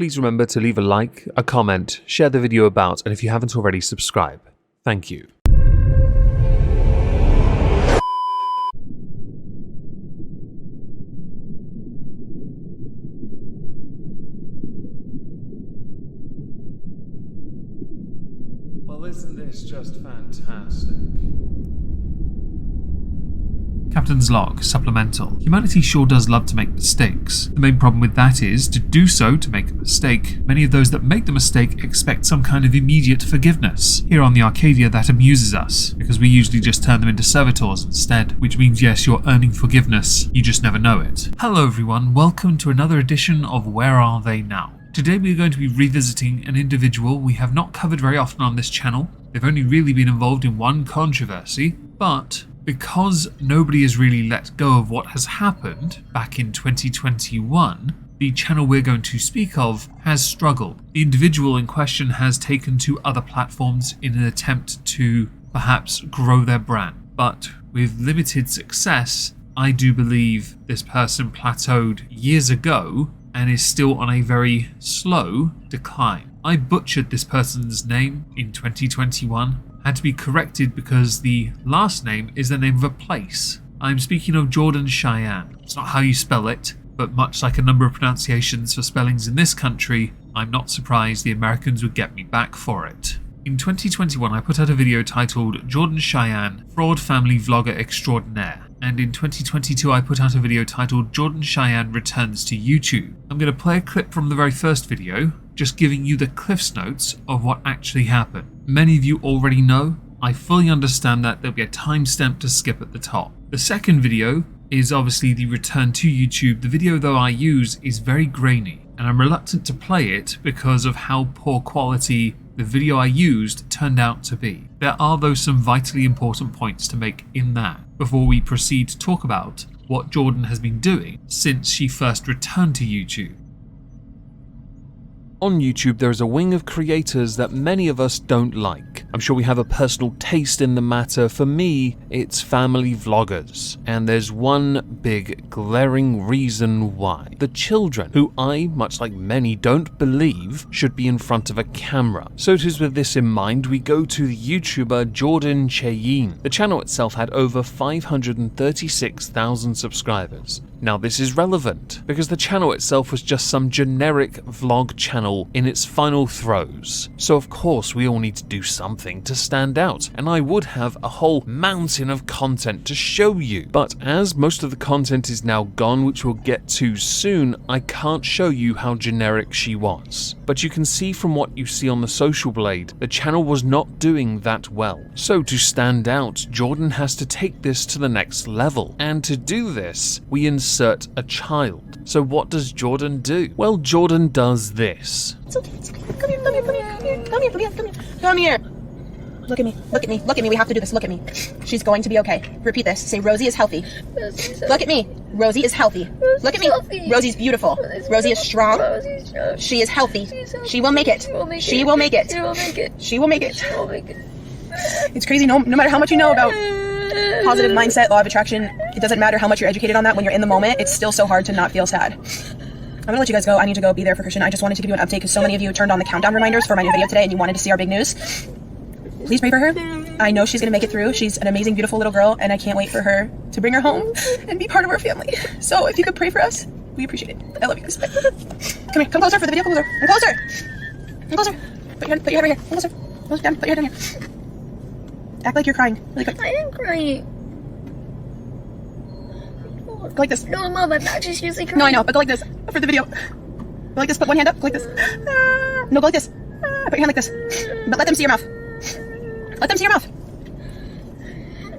please remember to leave a like, a comment, share the video about, and if you haven't already, subscribe. Thank you. Well, isn't this just fantastic? Captain's Log, Supplemental. Humanity sure does love to make mistakes. The main problem with that is, to do so, to make a mistake, many of those that make the mistake expect some kind of immediate forgiveness. Here on the Arcadia, that amuses us, because we usually just turn them into servitors instead, which means yes, you're earning forgiveness, you just never know it. Hello everyone, welcome to another edition of Where Are They Now? Today we are going to be revisiting an individual we have not covered very often on this channel. They've only really been involved in one controversy, but because nobody has really let go of what has happened back in 2021, the channel we're going to speak of has struggled. The individual in question has taken to other platforms in an attempt to perhaps grow their brand, but with limited success. I do believe this person plateaued years ago and is still on a very slow decline. I butchered this person's name in 2021. Had to be corrected because the last name is the name of a place. I'm speaking of Jordan Cheyenne. It's not how you spell it, but much like a number of pronunciations for spellings in this country, I'm not surprised the Americans would get me back for it. In 2021, I put out a video titled Jordan Cheyenne, Fraud Family Vlogger Extraordinaire. And in 2022, I put out a video titled Jordan Cheyenne Returns to YouTube. I'm going to play a clip from the very first video, just giving you the Cliff's Notes of what actually happened. Many of you already know. I fully understand that there'll be a timestamp to skip at the top. The second video is obviously the return to YouTube. The video though I use is very grainy, and I'm reluctant to play it because of how poor quality the video I used turned out to be. There are though some vitally important points to make in that before we proceed to talk about what Jordan has been doing since she first returned to YouTube. On YouTube, there is a wing of creators that many of us don't like. I'm sure we have a personal taste in the matter. For me, it's family vloggers. And there's one big glaring reason why. The children, who I, much like many, don't believe should be in front of a camera. So it is with this in mind, we go to the YouTuber Jordan Cheyenne. The channel itself had over 536,000 subscribers. Now this is relevant, because the channel itself was just some generic vlog channel in its final throes. So of course we all need to do something to stand out, and I would have a whole mountain of content to show you. But as most of the content is now gone, which we'll get to soon, I can't show you how generic she was. But you can see from what you see on the Social Blade, the channel was not doing that well. So to stand out, Jordan has to take this to the next level. And to do this, we insert a child. So what does Jordan do? Well, Jordan does this. It's okay, it's okay. Come here, come here, come here, come here, come here, come here, come here. Look at me, look at me, look at me. We have to do this. Look at me. She's going to be okay. Repeat this. Say, Rosie is healthy. Look at me. Rosie is healthy. Look at me. Rosie's beautiful. Rosie is strong. She is healthy. She will make it. She will make it. She will make it. It's crazy. No matter how much you know about positive mindset, law of attraction, it doesn't matter how much you're educated on that. When you're in the moment, it's still so hard to not feel sad. I'm gonna let you guys go. I need to go be there for Christian. I just wanted to give you an update because so many of you turned on the countdown reminders for my new video today and you wanted to see our big news. Please pray for her. I know she's gonna make it through. She's an amazing, beautiful little girl, and I can't wait for her to bring her home and be part of our family. So if you could pray for us, we appreciate it. I love you guys. Come here, come closer for the video. Come closer. Come closer. Come closer. Put your head right here. Come closer. Close down. Put your head down here. Act like you're crying. Really quick. I am crying. Go like this. No, Mom, I'm not just usually crying. No, I know, but go like this for the video. Go like this. Put one hand up. Go like this. No, go like this. Put your hand like this. But let them see your mouth. Let them see your mouth.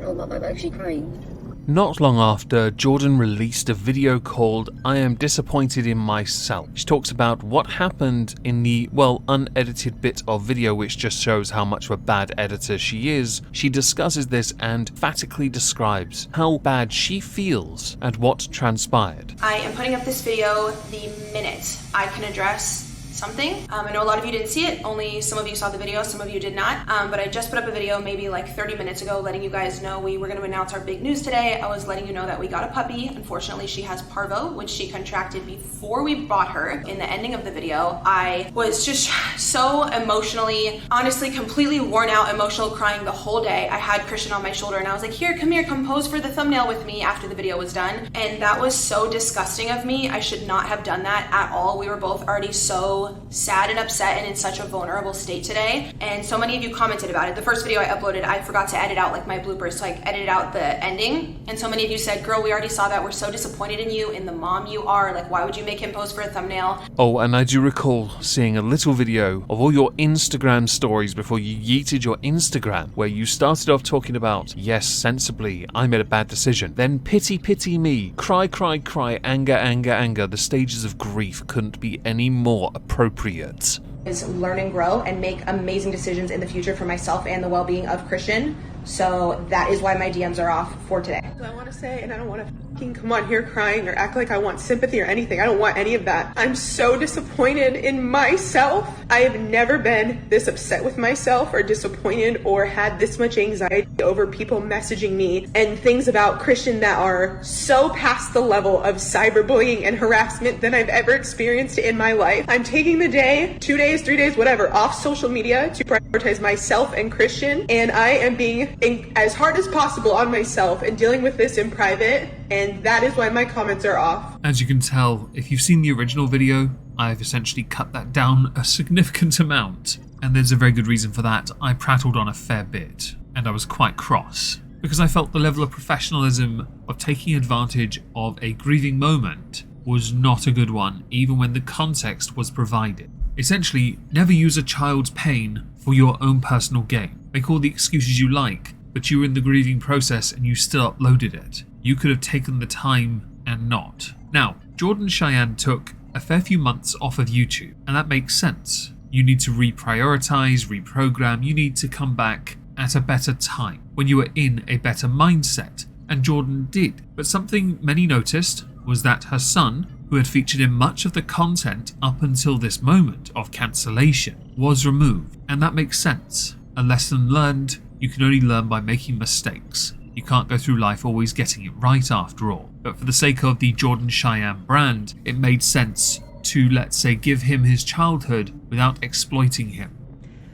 No, Mom, I'm actually crying. Not long after, Jordan released a video called I Am Disappointed in Myself. She talks about what happened in the, well, unedited bit of video, which just shows how much of a bad editor she is. She discusses this and emphatically describes how bad she feels at what transpired. I am putting up this video the minute I can address something. I know a lot of you didn't see it, only some of you saw the video, some of you did not, but I just put up a video maybe like 30 minutes ago letting you guys know we were going to announce our big news today. I was letting you know that we got a puppy. Unfortunately, she has parvo, which she contracted before we bought her. In the ending of the video, I was just so emotionally, honestly, completely worn out, emotional, crying the whole day. I had Christian on my shoulder and I was like, here, come pose for the thumbnail with me after the video was done. And that was so disgusting of me. I should not have done that at all. We were both already so sad and upset and in such a vulnerable state today. And so many of you commented about it. The first video I uploaded, I forgot to edit out like my bloopers, so I edited out the ending. And so many of you said, girl, we already saw that. We're so disappointed in you, in the mom you are. Like, why would you make him pose for a thumbnail? Oh, and I do recall seeing a little video of all your Instagram stories before you yeeted your Instagram, where you started off talking about, yes, sensibly, I made a bad decision. Then pity, pity me. Cry, cry, cry. Anger, anger, anger. The stages of grief couldn't be any more appropriate. Is learn and grow and make amazing decisions in the future for myself and the well-being of Christian. So that is why my DMs are off for today. I want to say, and I don't want to fucking come on here crying or act like I want sympathy or anything. I don't want any of that. I'm so disappointed in myself. I have never been this upset with myself or disappointed or had this much anxiety over people messaging me and things about Christian that are so past the level of cyberbullying and harassment than I've ever experienced in my life. I'm taking the day, 2 days, 3 days, whatever, off social media to prioritize myself and Christian, and I am being as hard as possible on myself and dealing with this in private, and that is why my comments are off. As you can tell, if you've seen the original video, I've essentially cut that down a significant amount, and there's a very good reason for that. I prattled on a fair bit, and I was quite cross, because I felt the level of professionalism of taking advantage of a grieving moment was not a good one, even when the context was provided. Essentially, never use a child's pain for your own personal gain. Make all the excuses you like, but you were in the grieving process and you still uploaded it. You could have taken the time and not. Now, Jordan Cheyenne took a fair few months off of YouTube, and that makes sense. You need to reprioritize, reprogram, you need to come back at a better time, when you were in a better mindset, and Jordan did. But something many noticed was that her son, who had featured in much of the content up until this moment of cancellation, was removed, and that makes sense. A lesson learned, you can only learn by making mistakes. You can't go through life always getting it right after all. But for the sake of the Jordan Cheyenne brand, it made sense to, let's say, give him his childhood without exploiting him.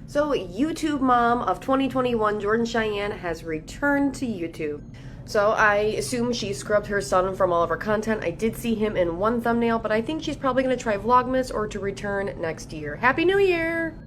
So YouTube mom of 2021, Jordan Cheyenne, has returned to YouTube. So I assume she scrubbed her son from all of her content. I did see him in one thumbnail, but I think she's probably going to try Vlogmas or to return next year. Happy New Year!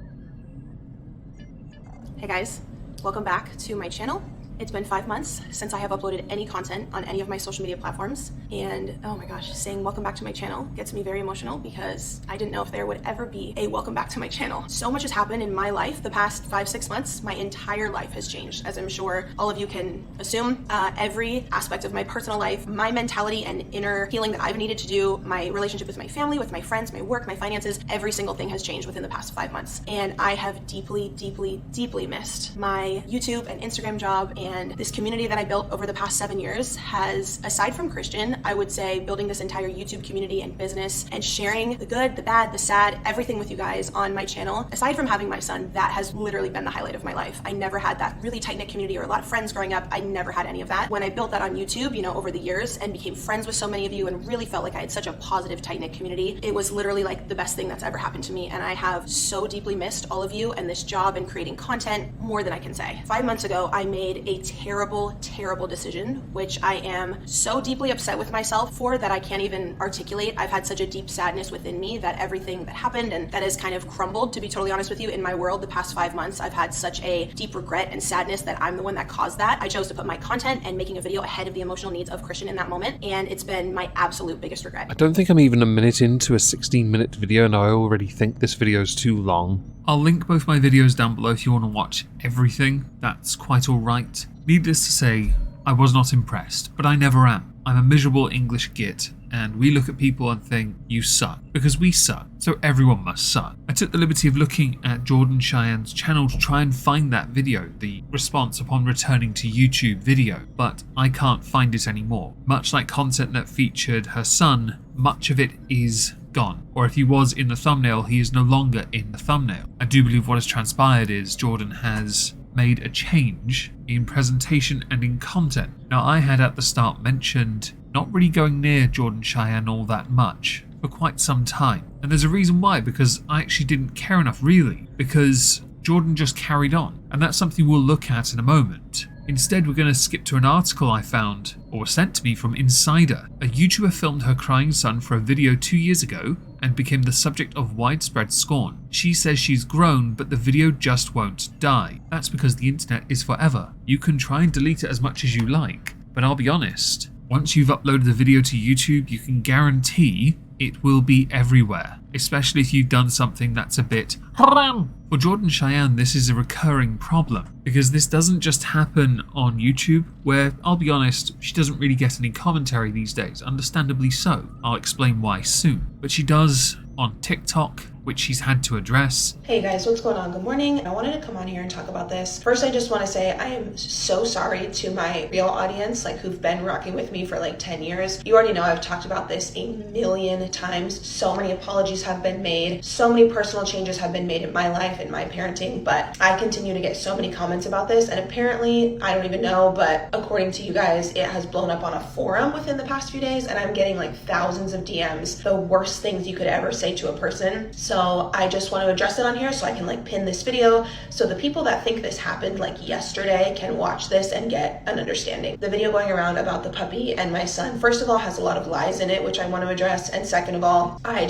Hey guys, welcome back to my channel. It's been 5 months since I have uploaded any content on any of my social media platforms, and oh my gosh, saying welcome back to my channel gets me very emotional because I didn't know if there would ever be a welcome back to my channel. So much has happened in my life the past 5-6 months. My entire life has changed, as I'm sure all of you can assume. Every aspect of my personal life, my mentality and inner healing that I've needed to do, my relationship with my family, with my friends, my work, my finances, every single thing has changed within the past 5 months. And I have deeply, deeply, deeply missed my YouTube and Instagram job, and this community that I built over the past 7 years has, aside from Christian, I would say building this entire YouTube community and business and sharing the good, the bad, the sad, everything with you guys on my channel. Aside from having my son, that has literally been the highlight of my life. I never had that really tight-knit community or a lot of friends growing up. I never had any of that. When I built that on YouTube, you know, over the years and became friends with so many of you and really felt like I had such a positive, tight-knit community, it was literally like the best thing that's ever happened to me. And I have so deeply missed all of you and this job and creating content more than I can say. 5 months ago, I made a terrible decision, which I am so deeply upset with myself for that I can't even articulate. I've had such a deep sadness within me that everything that happened and that has kind of crumbled, to be totally honest with you, in my world the past 5 months. I've had such a deep regret and sadness that I'm the one that caused that. I chose to put my content and making a video ahead of the emotional needs of Christian in that moment, and it's been my absolute biggest regret. I don't think I'm even a minute into a 16-minute video and I already think this video is too long. I'll link both my videos down below if you want to watch everything. That's quite alright. Needless to say, I was not impressed, but I never am. I'm a miserable English git, and we look at people and think, you suck, because we suck, so everyone must suck. I took the liberty of looking at Jordan Cheyenne's channel to try and find that video, the response upon returning to YouTube video, but I can't find it anymore. Much like content that featured her son, much of it is gone. Or if he was in the thumbnail, he is no longer in the thumbnail. I do believe what has transpired is Jordan has made a change in presentation and in content. Now, I had at the start mentioned not really going near Jordan Cheyenne all that much for quite some time. And there's a reason why, because I actually didn't care enough really, because Jordan just carried on. And that's something we'll look at in a moment. Instead, we're going to skip to an article I found, or sent to me from Insider. A YouTuber filmed her crying son for a video 2 years ago and became the subject of widespread scorn. She says she's grown, but the video just won't die. That's because the internet is forever. You can try and delete it as much as you like, but I'll be honest, once you've uploaded the video to YouTube, you can guarantee it will be everywhere, especially if you've done something that's a bit haram. For Jordan Cheyenne, this is a recurring problem, because this doesn't just happen on YouTube, where, I'll be honest, she doesn't really get any commentary these days, understandably so. I'll explain why soon. But she does on TikTok, which she's had to address. Hey guys, what's going on? Good morning. I wanted to come on here and talk about this. First, I just want to say I am so sorry to my real audience, like who've been rocking with me for like 10 years. You already know I've talked about this a million times. So many apologies have been made. So many personal changes have been made in my life and my parenting, but I continue to get so many comments about this. And apparently, I don't even know, but according to you guys, it has blown up on a forum within the past few days, and I'm getting like thousands of DMs, the worst things you could ever say to a person. So I just want to address it on here so I can like pin this video so the people that think this happened like yesterday can watch this and get an understanding. The video going around about the puppy and my son, first of all, has a lot of lies in it, which I want to address. And second of all, I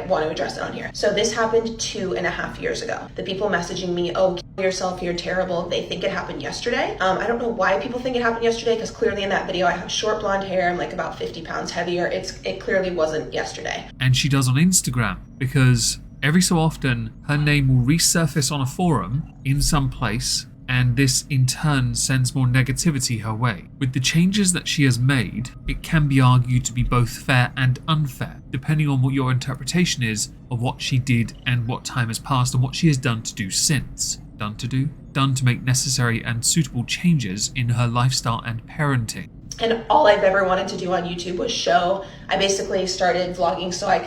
want to address it on here. So this happened 2.5 years ago. The people messaging me, oh, kill yourself, you're terrible, they think it happened yesterday. I don't know why people think it happened yesterday, because clearly in that video I have short blonde hair, I'm like about 50 pounds heavier. It clearly wasn't yesterday. And she does on Instagram, because every so often her name will resurface on a forum in some place, and this in turn sends more negativity her way. With the changes that she has made, it can be argued to be both fair and unfair, depending on what your interpretation is of what she did and what time has passed and what she has done to do since. Done to make necessary and suitable changes in her lifestyle and parenting. And all I've ever wanted to do on YouTube was show. I basically started vlogging so I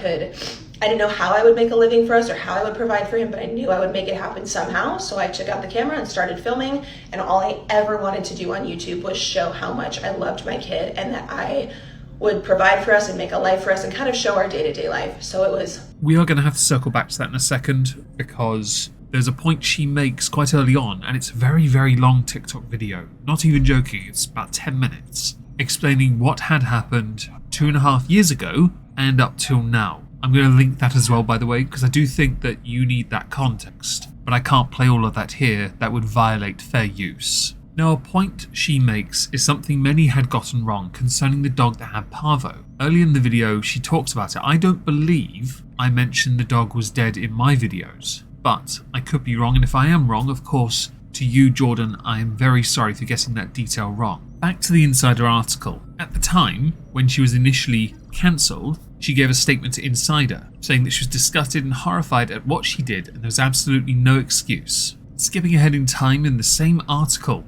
didn't know how I would make a living for us or how I would provide for him, but I knew I would make it happen somehow. So I took out the camera and started filming, and all I ever wanted to do on YouTube was show how much I loved my kid and that I would provide for us and make a life for us and kind of show our day-to-day life. So it was... We are going to have to circle back to that in a second, because there's a point she makes quite early on, and it's a very, very long TikTok video. Not even joking, it's about 10 minutes, explaining what had happened 2.5 years ago and up till now. I'm going to link that as well, by the way, because I do think that you need that context, but I can't play all of that here. That would violate fair use. Now, a point she makes is something many had gotten wrong concerning the dog that had parvo. Early in the video, she talks about it. I don't believe I mentioned the dog was dead in my videos, but I could be wrong, and if I am wrong, of course, to you, Jordan, I am very sorry for getting that detail wrong. Back to the Insider article. At the time, when she was initially cancelled, she gave a statement to Insider, saying that she was disgusted and horrified at what she did, and there was absolutely no excuse. Skipping ahead in time, in the same article,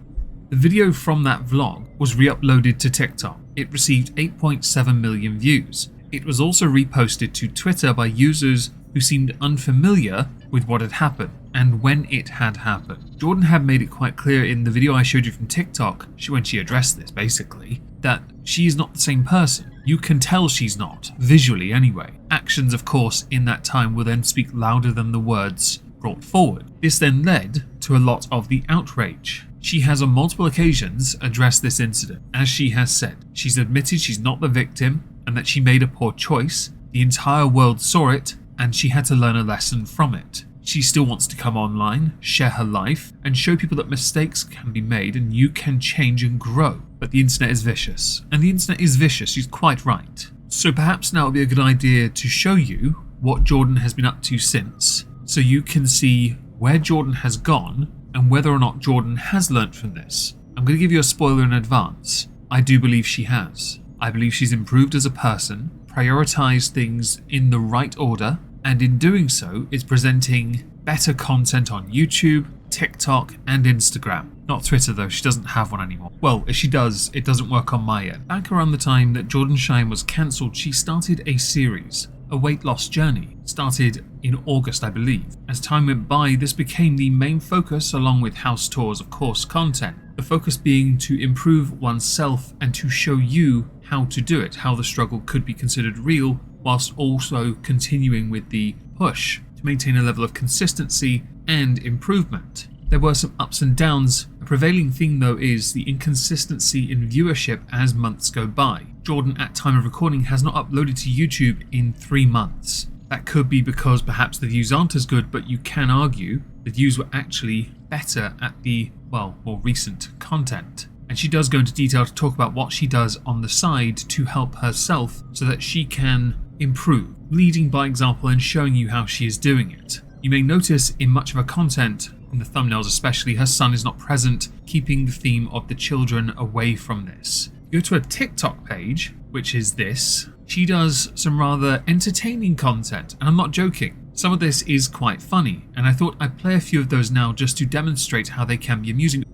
the video from that vlog was re-uploaded to TikTok. It received 8.7 million views. It was also reposted to Twitter by users who seemed unfamiliar with what had happened and when it had happened. Jordan had made it quite clear in the video I showed you from TikTok, when she addressed this basically, that she is not the same person. You can tell she's not, visually anyway. Actions, of course, in that time will then speak louder than the words brought forward. This then led to a lot of the outrage. She has on multiple occasions addressed this incident. As she has said, she's admitted she's not the victim and that she made a poor choice. The entire world saw it and she had to learn a lesson from it. She still wants to come online, share her life, and show people that mistakes can be made and you can change and grow. But the internet is vicious. And the internet is vicious, she's quite right. So perhaps now would be a good idea to show you what Jordan has been up to since, so you can see where Jordan has gone and whether or not Jordan has learnt from this. I'm going to give you a spoiler in advance. I do believe she has. I believe she's improved as a person, prioritised things in the right order, and in doing so is presenting better content on YouTube, TikTok and Instagram. Not Twitter though, she doesn't have one anymore. Well, if she does, it doesn't work on my end. Back around the time that Jordan Cheyenne was cancelled, she started a series a weight loss journey. Started in August, I believe. As time went by, this became the main focus along with house tours of course content. The focus being to improve oneself and to show you how to do it, how the struggle could be considered real, whilst also continuing with the push to maintain a level of consistency and improvement. There were some ups and downs. A prevailing theme though is the inconsistency in viewership as months go by. Jordan at time of recording has not uploaded to YouTube in 3 months. That could be because perhaps the views aren't as good, but you can argue the views were actually better at the, well, more recent content. And she does go into detail to talk about what she does on the side to help herself so that she can improve, leading by example and showing you how she is doing it. You may notice in much of her content, in the thumbnails especially, her son is not present, keeping the theme of the children away from this. Go to her TikTok page, which is this. She does some rather entertaining content, and I'm not joking. Some of this is quite funny, and I thought I'd play a few of those now just to demonstrate how they can be amusing.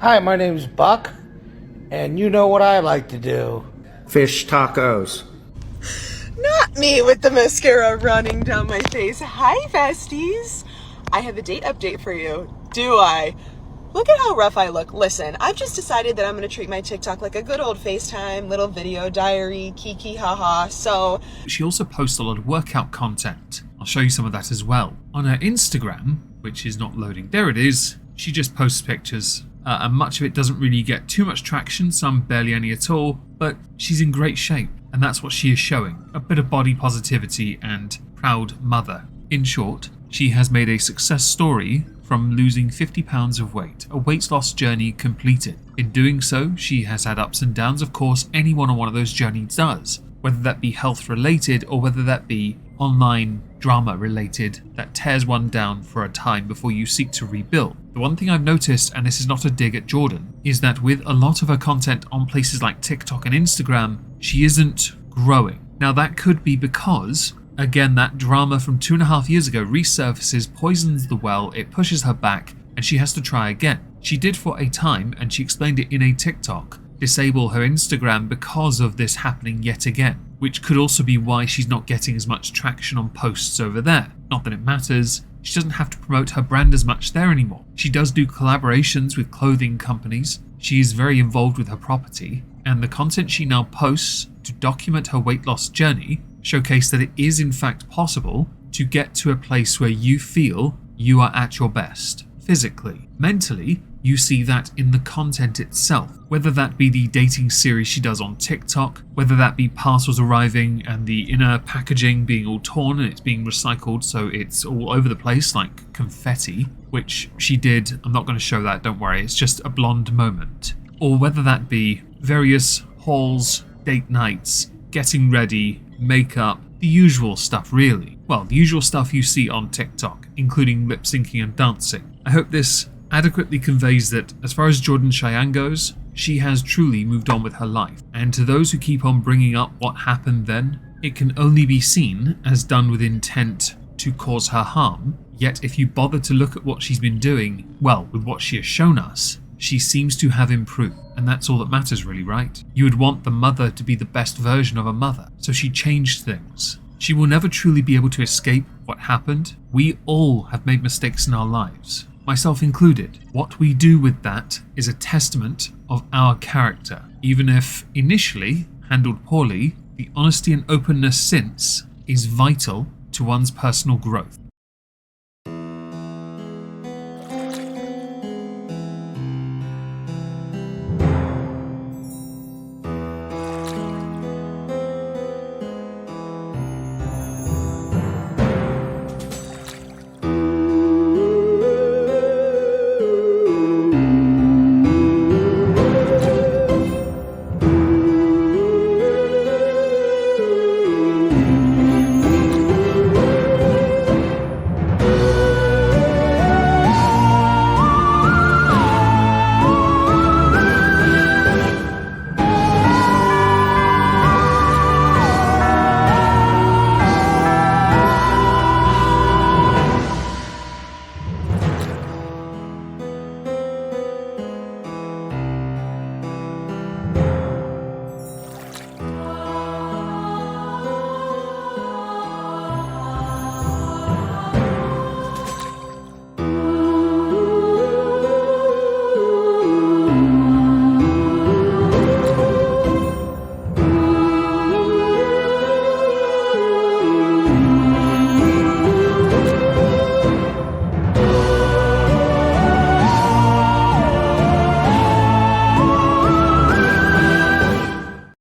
Hi, my name's Buck, and you know what I like to do. Fish tacos. Not me with the mascara running down my face. Hi, besties. I have a date update for you. Do I? Look at how rough I look. Listen, I've just decided that I'm going to treat my TikTok like a good old FaceTime, little video diary, kiki haha. So She also posts a lot of workout content. I'll show you some of that as well. On her Instagram, which is not loading, there it is, she just posts pictures. And much of it doesn't really get too much traction, some barely any at all, but she's in great shape, and that's what she is showing. A bit of body positivity and proud mother. In short, she has made a success story from losing 50 pounds of weight, a weight loss journey completed. In doing so, she has had ups and downs, of course anyone on one of those journeys does, whether that be health related or whether that be online drama related that tears one down for a time before you seek to rebuild. The one thing I've noticed, and this is not a dig at Jordan, is that with a lot of her content on places like TikTok and Instagram, she isn't growing. Now that could be because, again, that drama from 2.5 years ago resurfaces, poisons the well, it pushes her back, and she has to try again. She did for a time, and she explained it in a TikTok, disable her Instagram because of this happening yet again, which could also be why she's not getting as much traction on posts over there. Not that it matters, she doesn't have to promote her brand as much there anymore. She does do collaborations with clothing companies, she is very involved with her property, and the content she now posts to document her weight loss journey showcase that it is in fact possible to get to a place where you feel you are at your best. Physically, mentally, you see that in the content itself, whether that be the dating series she does on TikTok, whether that be parcels arriving and the inner packaging being all torn and it's being recycled so it's all over the place like confetti, which she did. I'm not going to show that, don't worry, it's just a blonde moment. Or whether that be various hauls, date nights, getting ready, makeup, the usual stuff really. Well, the usual stuff you see on TikTok, including lip syncing and dancing. I hope this adequately conveys that as far as Jordan Cheyenne goes, she has truly moved on with her life. And to those who keep on bringing up what happened then, it can only be seen as done with intent to cause her harm. Yet if you bother to look at what she's been doing, well, with what she has shown us, she seems to have improved. And that's all that matters really, right? You would want the mother to be the best version of a mother, so she changed things. She will never truly be able to escape what happened. We all have made mistakes in our lives, myself included. What we do with that is a testament of our character. Even if initially handled poorly, the honesty and openness since is vital to one's personal growth.